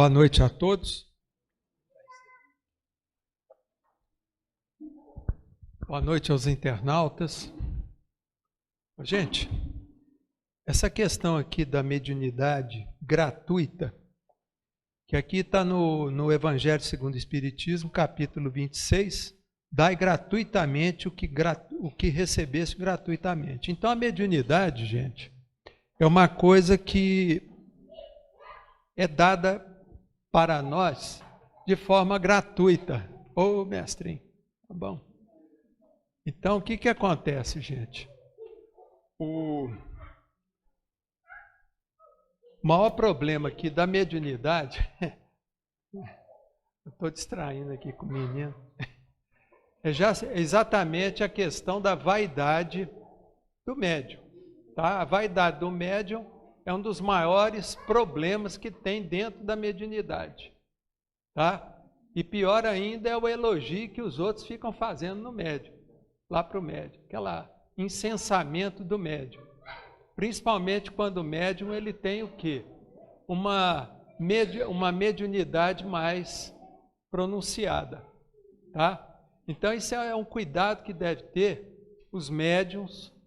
Boa noite a todos. Boa noite aos internautas. Gente, essa questão aqui da mediunidade gratuita, que aqui está no Evangelho segundo o Espiritismo, capítulo 26, dai gratuitamente o que recebesse gratuitamente. Então a mediunidade, gente, é uma coisa que é dada para nós de forma gratuita. Ô, mestrinho, tá bom? Então, o que acontece, gente? O maior problema aqui da mediunidade, eu estou distraindo aqui com o menino, é exatamente a questão da vaidade do médium. Tá? A vaidade do médium é um dos maiores problemas que tem dentro da mediunidade. Tá? E pior ainda é o elogio que os outros ficam fazendo no médium, lá para o médium, aquele incensamento do médium. Principalmente quando o médium ele tem o quê? Uma mediunidade mais pronunciada. Tá? Então isso é um cuidado que deve ter os médiuns,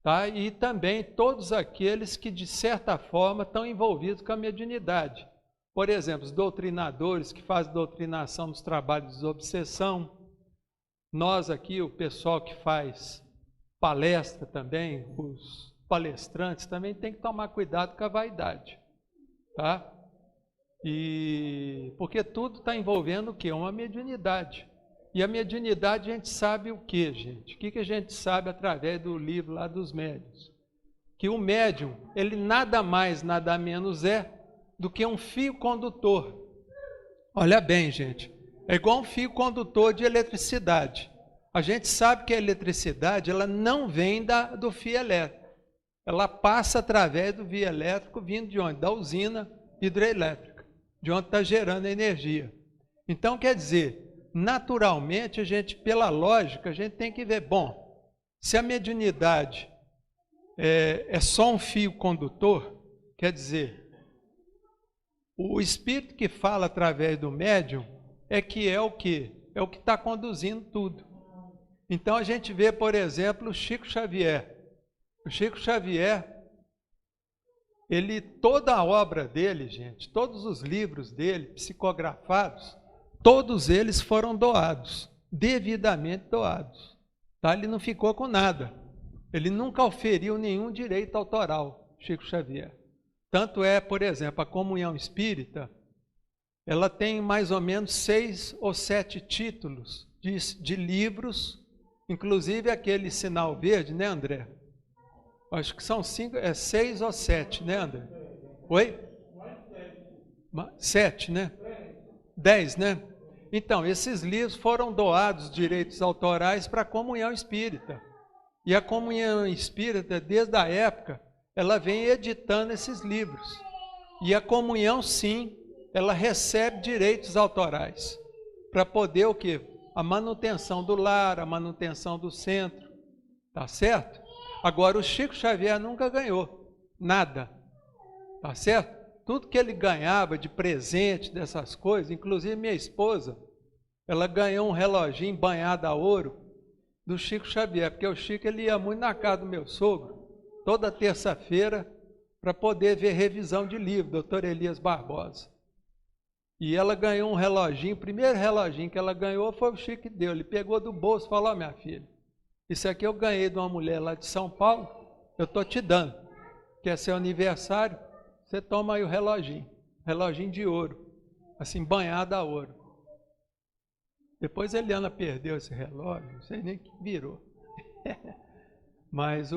tá? E também todos aqueles que de certa forma estão envolvidos com a mediunidade. Por exemplo, os doutrinadores que fazem doutrinação nos trabalhos de desobsessão, nós aqui, o pessoal que faz palestra também, os palestrantes também tem que tomar cuidado com a vaidade, tá? Porque tudo está envolvendo o quê? Uma mediunidade. E a mediunidade a gente sabe o quê, gente? O que a gente sabe através do livro lá dos médiuns? Que o médium, ele nada mais, nada menos é do que um fio condutor. Olha bem, gente, é igual um fio condutor de eletricidade. A gente sabe que a eletricidade ela não vem do fio elétrico. Ela passa através do fio elétrico vindo de onde? Da usina hidrelétrica, de onde está gerando energia. Então, quer dizer, naturalmente, a gente, pela lógica, a gente tem que ver, bom, se a mediunidade é só um fio condutor, quer dizer, o espírito que fala através do médium é o quê? É o que está conduzindo tudo. Então a gente vê, por exemplo, o Chico Xavier. O Chico Xavier, toda a obra dele, gente, todos os livros dele, psicografados, todos eles foram doados, devidamente doados. Tá? Ele não ficou com nada. Ele nunca oferiu nenhum direito autoral, Chico Xavier. Tanto é, por exemplo, a Comunhão Espírita, ela tem mais ou menos 6 ou 7 títulos de livros, inclusive aquele sinal verde, né, André? Acho que são 6 ou 7, né, André? Oi? 7, né? 10, né? Então, esses livros foram doados, direitos autorais, para a Comunhão Espírita. E a Comunhão Espírita, desde a época, ela vem editando esses livros. E a comunhão, sim, ela recebe direitos autorais para poder o quê? A manutenção do lar, a manutenção do centro. Tá certo? Agora, o Chico Xavier nunca ganhou nada. Tá certo? Tudo que ele ganhava de presente, dessas coisas, inclusive minha esposa, ela ganhou um reloginho banhado a ouro do Chico Xavier, porque o Chico ele ia muito na casa do meu sogro, toda terça-feira, para poder ver revisão de livro, doutor Elias Barbosa. E ela ganhou um reloginho, o primeiro reloginho que ela ganhou foi o Chico que deu. Ele pegou do bolso e falou, minha filha, isso aqui eu ganhei de uma mulher lá de São Paulo, eu estou te dando, que é seu aniversário, você toma aí o reloginho de ouro, assim, banhado a ouro. Depois a Eliana perdeu esse relógio, não sei nem o que virou. Mas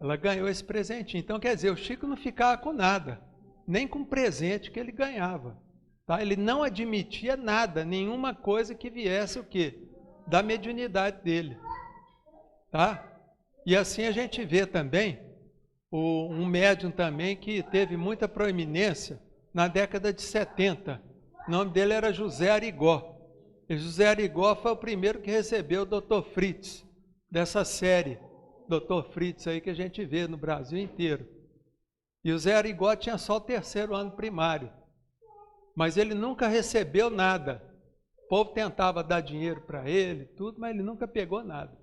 ela ganhou esse presentinho. Então, quer dizer, o Chico não ficava com nada, nem com o presente que ele ganhava. Tá? Ele não admitia nada, nenhuma coisa que viesse o quê? Da mediunidade dele. Tá? E assim a gente vê também um médium também que teve muita proeminência na década de 70. O nome dele era José Arigó. E José Arigó foi o primeiro que recebeu o Dr. Fritz, dessa série Dr. Fritz aí que a gente vê no Brasil inteiro. E o Zé Arigó tinha só o 3º ano primário. mas ele nunca recebeu nada. O povo tentava dar dinheiro para ele, tudo, mas ele nunca pegou nada.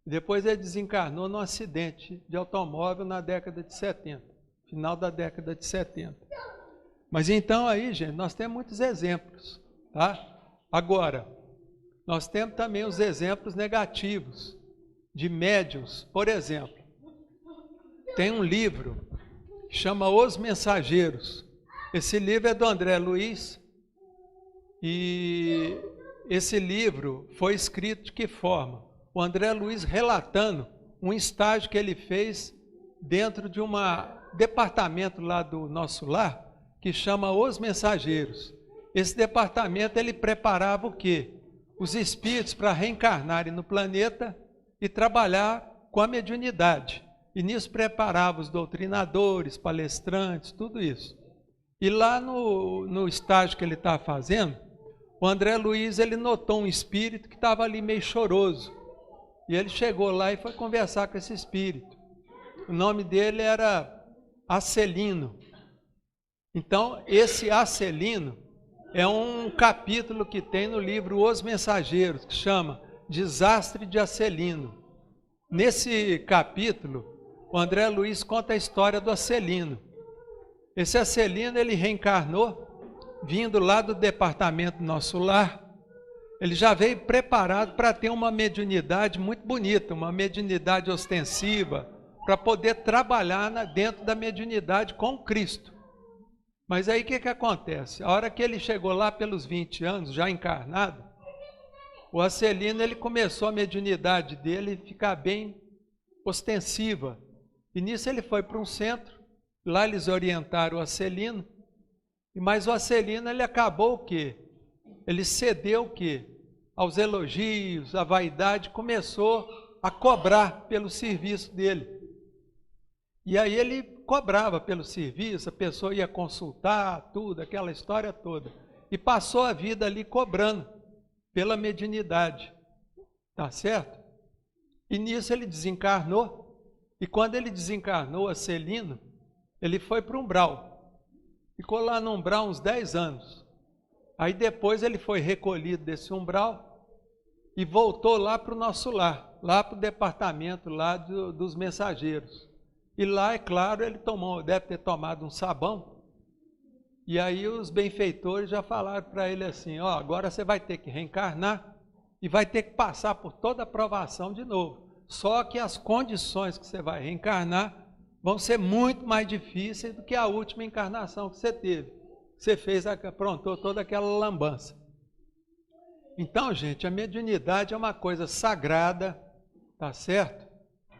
Depois ele desencarnou num acidente de automóvel na década de 70, final da década de 70. Mas então aí, gente, nós temos muitos exemplos, tá? Agora, nós temos também os exemplos negativos de médiuns. Por exemplo, tem um livro que chama Os Mensageiros. Esse livro é do André Luiz e esse livro foi escrito de que forma? O André Luiz relatando um estágio que ele fez dentro de um departamento lá do nosso lar, que chama Os Mensageiros. Esse departamento, ele preparava o quê? Os espíritos para reencarnarem no planeta e trabalhar com a mediunidade. E nisso preparava os doutrinadores, palestrantes, tudo isso. E lá no estágio que ele estava fazendo, o André Luiz, ele notou um espírito que estava ali meio choroso. E ele chegou lá e foi conversar com esse espírito. O nome dele era Acelino. Então, esse Acelino é um capítulo que tem no livro Os Mensageiros, que chama Desastre de Acelino. Nesse capítulo, o André Luiz conta a história do Acelino. Esse Acelino, ele reencarnou, vindo lá do departamento Nosso Lar. Ele já veio preparado para ter uma mediunidade muito bonita, uma mediunidade ostensiva, para poder trabalhar dentro da mediunidade com Cristo. Mas aí o que acontece? A hora que ele chegou lá pelos 20 anos, já encarnado, o Acelino, ele começou a mediunidade dele ficar bem ostensiva. E nisso ele foi para um centro, lá eles orientaram o Acelino, mas o Acelino, ele acabou o quê? Ele cedeu o quê? Aos elogios, à vaidade, começou a cobrar pelo serviço dele. E aí ele cobrava pelo serviço, a pessoa ia consultar, tudo, aquela história toda. E passou a vida ali cobrando pela mediunidade. Tá certo? E nisso ele desencarnou. E quando ele desencarnou, Acelino, ele foi para o umbral. Ficou lá no umbral uns 10 anos. Aí depois ele foi recolhido desse umbral e voltou lá para o nosso lar, lá para o departamento lá dos mensageiros. E lá, é claro, ele deve ter tomado um sabão. E aí os benfeitores já falaram para ele assim, ó, agora você vai ter que reencarnar e vai ter que passar por toda a provação de novo. Só que as condições que você vai reencarnar vão ser muito mais difíceis do que a última encarnação que você teve. Você aprontou toda aquela lambança. Então, gente, a mediunidade é uma coisa sagrada, tá certo?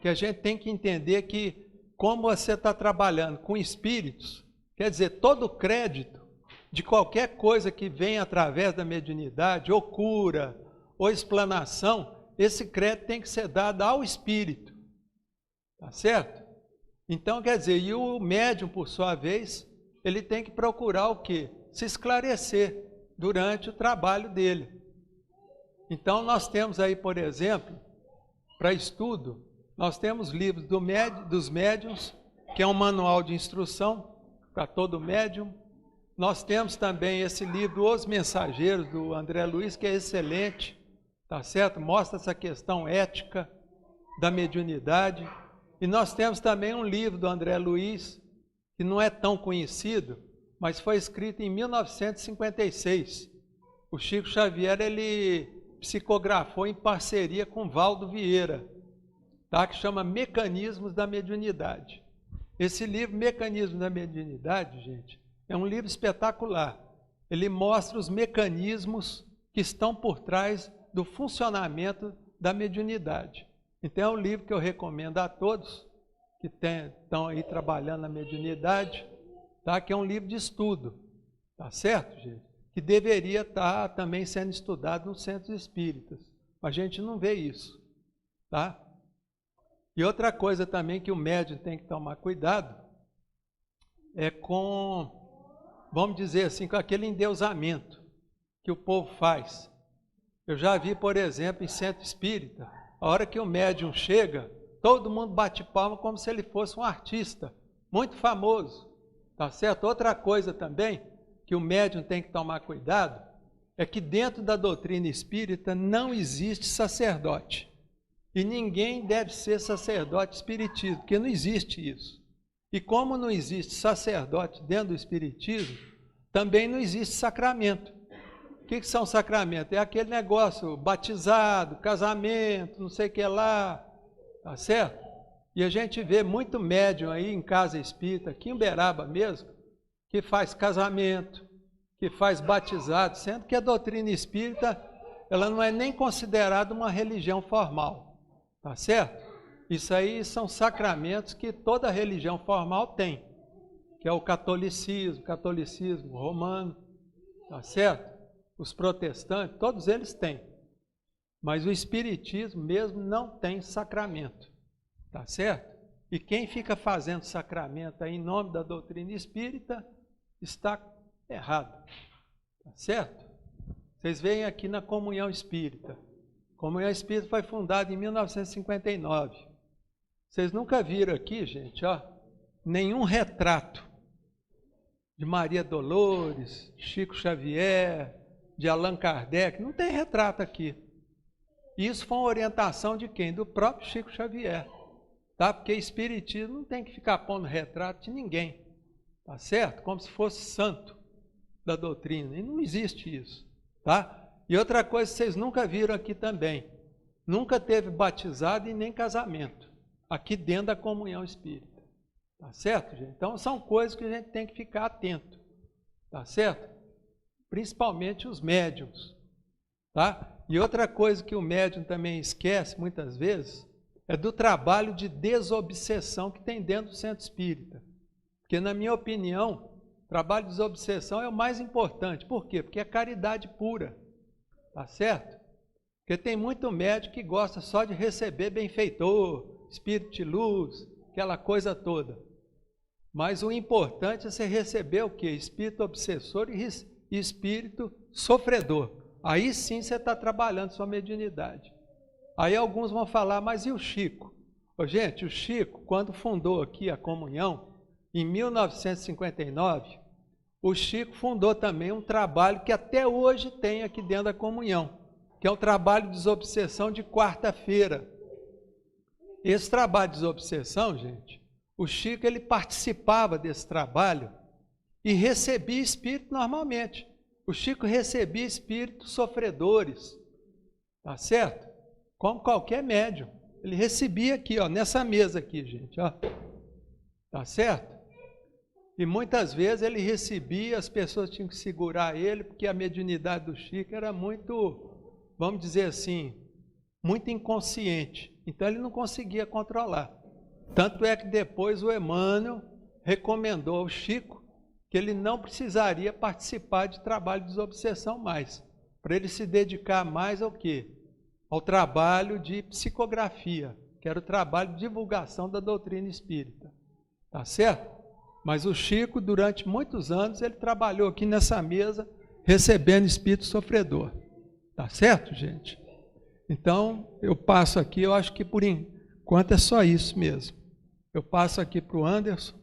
Que a gente tem que entender que, como você está trabalhando com espíritos, quer dizer, todo o crédito de qualquer coisa que vem através da mediunidade, ou cura, ou explanação, esse crédito tem que ser dado ao espírito, tá certo? Então, quer dizer, e o médium, por sua vez, ele tem que procurar o quê? Se esclarecer durante o trabalho dele. Então, nós temos aí, por exemplo, para estudo, nós temos livros dos médiuns, que é um manual de instrução para todo médium. Nós temos também esse livro, Os Mensageiros, do André Luiz, que é excelente, tá certo? Mostra essa questão ética da mediunidade. E nós temos também um livro do André Luiz, que não é tão conhecido, mas foi escrito em 1956. O Chico Xavier, ele psicografou em parceria com Valdo Vieira, tá? Que chama Mecanismos da Mediunidade. Esse livro, Mecanismos da Mediunidade, gente, é um livro espetacular. Ele mostra os mecanismos que estão por trás do funcionamento da mediunidade. Então, é um livro que eu recomendo a todos que estão aí trabalhando na mediunidade, tá? Que é um livro de estudo, tá certo, gente? Que deveria estar também sendo estudado nos centros espíritas. A gente não vê isso, tá? E outra coisa também que o médium tem que tomar cuidado é com, vamos dizer assim, com aquele endeusamento que o povo faz. Eu já vi, por exemplo, em centro espírita, a hora que o médium chega, todo mundo bate palma como se ele fosse um artista, muito famoso, tá certo? Outra coisa também, que o médium tem que tomar cuidado é que dentro da doutrina espírita não existe sacerdote. E ninguém deve ser sacerdote espiritismo, porque não existe isso. E como não existe sacerdote dentro do espiritismo, também não existe sacramento. O que são sacramentos? É aquele negócio, batizado, casamento, não sei o que lá, tá certo? E a gente vê muito médium aí em casa espírita, aqui em Uberaba mesmo, que faz casamento, que faz batizado, sendo que a doutrina espírita, ela não é nem considerada uma religião formal, tá certo? Isso aí são sacramentos que toda religião formal tem, que é o catolicismo romano, tá certo? Os protestantes, todos eles têm. Mas o espiritismo mesmo não tem sacramento, tá certo? E quem fica fazendo sacramento aí em nome da doutrina espírita está errado, tá certo? Vocês veem aqui na Comunhão Espírita. A Comunhão Espírita foi fundada em 1959. Vocês nunca viram aqui, gente, ó, nenhum retrato de Maria Dolores, de Chico Xavier, de Allan Kardec, não tem retrato aqui. Isso foi uma orientação de quem? Do próprio Chico Xavier, tá? Porque espiritismo não tem que ficar pondo retrato de ninguém, tá certo? Como se fosse santo da doutrina, e não existe isso, tá? E outra coisa que vocês nunca viram aqui também, nunca teve batizado e nem casamento, aqui dentro da Comunhão Espírita, tá certo, gente? Então são coisas que a gente tem que ficar atento, tá certo? Principalmente os médiuns, tá? E outra coisa que o médium também esquece muitas vezes é do trabalho de desobsessão que tem dentro do centro espírita. Porque, na minha opinião, o trabalho de desobsessão é o mais importante. Por quê? Porque é caridade pura, tá certo? Porque tem muito médium que gosta só de receber benfeitor, espírito de luz, aquela coisa toda. Mas o importante é você receber o quê? Espírito obsessor e espírito sofredor. Aí sim você está trabalhando sua mediunidade. Aí alguns vão falar, mas e o Chico? Ô, gente, o Chico, quando fundou aqui a Comunhão, em 1959, o Chico fundou também um trabalho que até hoje tem aqui dentro da Comunhão, que é o trabalho de desobsessão de quarta-feira. Esse trabalho de desobsessão, gente, o Chico ele participava desse trabalho e recebia espírito normalmente. O Chico recebia espíritos sofredores, tá certo? Como qualquer médium. Ele recebia aqui, ó, nessa mesa aqui, gente, ó. Tá certo? E muitas vezes ele recebia, as pessoas tinham que segurar ele, porque a mediunidade do Chico era muito, vamos dizer assim, muito inconsciente. Então ele não conseguia controlar. Tanto é que depois o Emmanuel recomendou ao Chico que ele não precisaria participar de trabalho de desobsessão mais, para ele se dedicar mais ao quê? Ao trabalho de psicografia, que era o trabalho de divulgação da doutrina espírita, tá certo? Mas o Chico, durante muitos anos, ele trabalhou aqui nessa mesa, recebendo espírito sofredor, tá certo, gente? Então, eu passo aqui, eu acho que por enquanto é só isso mesmo. Eu passo aqui para o Anderson.